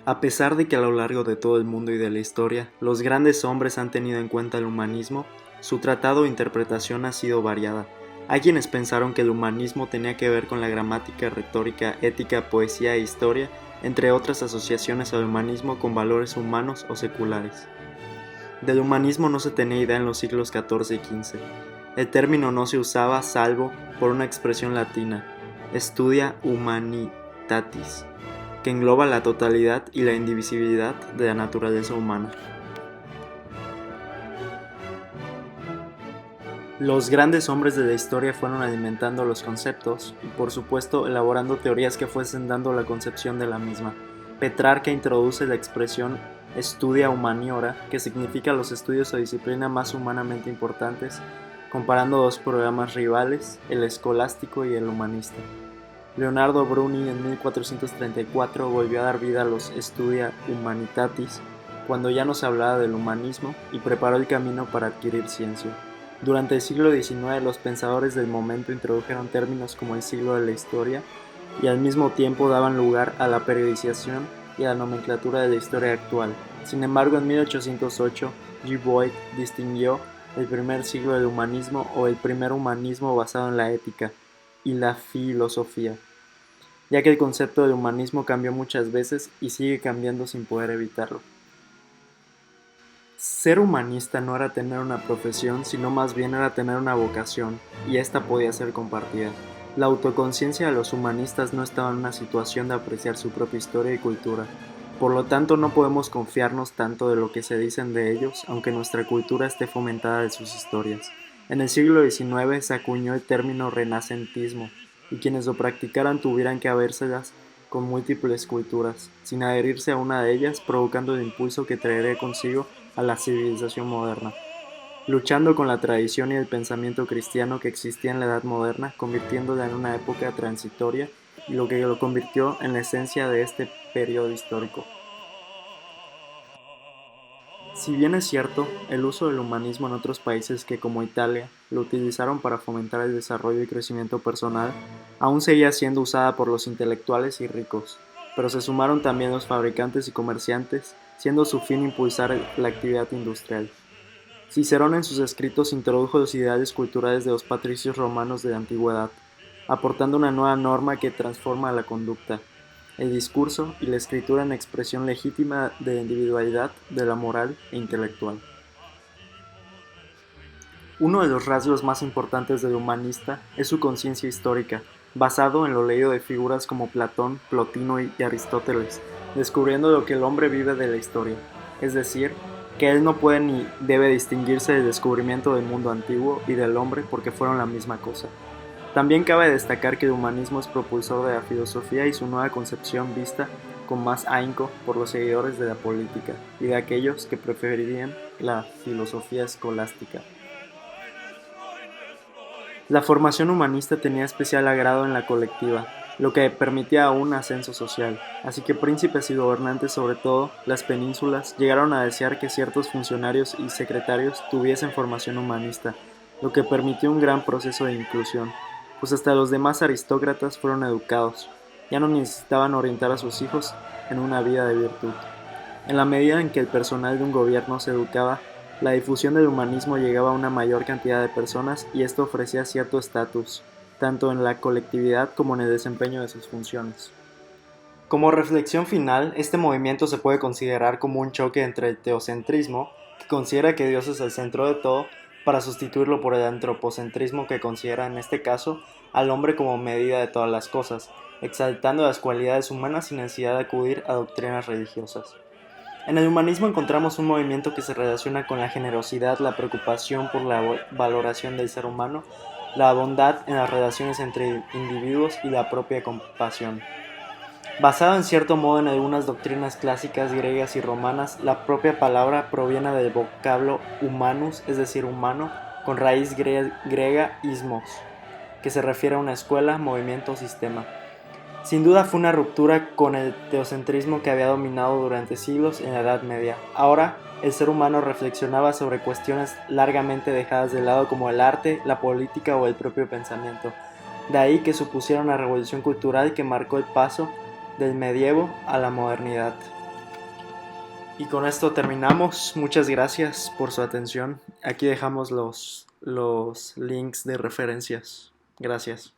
A pesar de que a lo largo de todo el mundo y de la historia, los grandes hombres han tenido en cuenta el humanismo, su tratado o interpretación ha sido variada. Hay quienes pensaron que el humanismo tenía que ver con la gramática, retórica, ética, poesía e historia, entre otras asociaciones al humanismo con valores humanos o seculares. Del humanismo no se tenía idea en los siglos XIV y XV. El término no se usaba salvo por una expresión latina, studia humanitatis, que engloba la totalidad y la indivisibilidad de la naturaleza humana. Los grandes hombres de la historia fueron alimentando los conceptos y, por supuesto, elaborando teorías que fuesen dando la concepción de la misma. Petrarca introduce la expresión studia humaniora, que significa los estudios o disciplina más humanamente importantes, comparando dos programas rivales, el escolástico y el humanista. Leonardo Bruni en 1434 volvió a dar vida a los Studia Humanitatis, cuando ya no se hablaba del humanismo, y preparó el camino para adquirir ciencia. Durante el siglo XIX los pensadores del momento introdujeron términos como el siglo de la historia y al mismo tiempo daban lugar a la periodización y a la nomenclatura de la historia actual. Sin embargo, en 1808, G. Boyd distinguió el primer siglo del humanismo o el primer humanismo basado en la ética y la filosofía, ya que el concepto de humanismo cambió muchas veces y sigue cambiando sin poder evitarlo. Ser humanista no era tener una profesión, sino más bien era tener una vocación, y esta podía ser compartida. La autoconciencia de los humanistas no estaba en una situación de apreciar su propia historia y cultura. Por lo tanto, no podemos confiarnos tanto de lo que se dicen de ellos, aunque nuestra cultura esté fomentada de sus historias. En el siglo XIX se acuñó el término renacentismo, y quienes lo practicaran tuvieran que habérselas con múltiples culturas, sin adherirse a una de ellas, provocando el impulso que traería consigo a la civilización moderna, luchando con la tradición y el pensamiento cristiano que existía en la Edad Moderna, convirtiéndola en una época transitoria y lo que lo convirtió en la esencia de este periodo histórico. Si bien es cierto, el uso del humanismo en otros países que como Italia lo utilizaron para fomentar el desarrollo y crecimiento personal, aún seguía siendo usada por los intelectuales y ricos, pero se sumaron también los fabricantes y comerciantes, siendo su fin impulsar la actividad industrial. Cicerón en sus escritos introdujo los ideales culturales de los patricios romanos de la antigüedad, aportando una nueva norma que transforma la conducta, el discurso y la escritura en expresión legítima de la individualidad, de la moral e intelectual. Uno de los rasgos más importantes del humanista es su conciencia histórica, basado en lo leído de figuras como Platón, Plotino y Aristóteles, descubriendo lo que el hombre vive de la historia, es decir, que él no puede ni debe distinguirse del descubrimiento del mundo antiguo y del hombre porque fueron la misma cosa. También cabe destacar que el humanismo es propulsor de la filosofía y su nueva concepción vista con más ahínco por los seguidores de la política y de aquellos que preferirían la filosofía escolástica. La formación humanista tenía especial agrado en la colectiva, lo que permitía un ascenso social, así que príncipes y gobernantes, sobre todo las penínsulas, llegaron a desear que ciertos funcionarios y secretarios tuviesen formación humanista, lo que permitió un gran proceso de inclusión, pues hasta los demás aristócratas fueron educados, ya no necesitaban orientar a sus hijos en una vida de virtud. En la medida en que el personal de un gobierno se educaba, la difusión del humanismo llegaba a una mayor cantidad de personas y esto ofrecía cierto estatus, tanto en la colectividad como en el desempeño de sus funciones. Como reflexión final, este movimiento se puede considerar como un choque entre el teocentrismo, que considera que Dios es el centro de todo, para sustituirlo por el antropocentrismo que considera en este caso al hombre como medida de todas las cosas, exaltando las cualidades humanas sin necesidad de acudir a doctrinas religiosas. En el humanismo encontramos un movimiento que se relaciona con la generosidad, la preocupación por la valoración del ser humano, la bondad en las relaciones entre individuos y la propia compasión. Basado en cierto modo en algunas doctrinas clásicas griegas y romanas, la propia palabra proviene del vocablo humanus, es decir, humano, con raíz griega ismos, que se refiere a una escuela, movimiento o sistema. Sin duda fue una ruptura con el teocentrismo que había dominado durante siglos en la Edad Media. Ahora, el ser humano reflexionaba sobre cuestiones largamente dejadas de lado como el arte, la política o el propio pensamiento. De ahí que supusiera una revolución cultural que marcó el paso del medievo a la modernidad. Y con esto terminamos. Muchas gracias por su atención. Aquí dejamos los links de referencias. Gracias.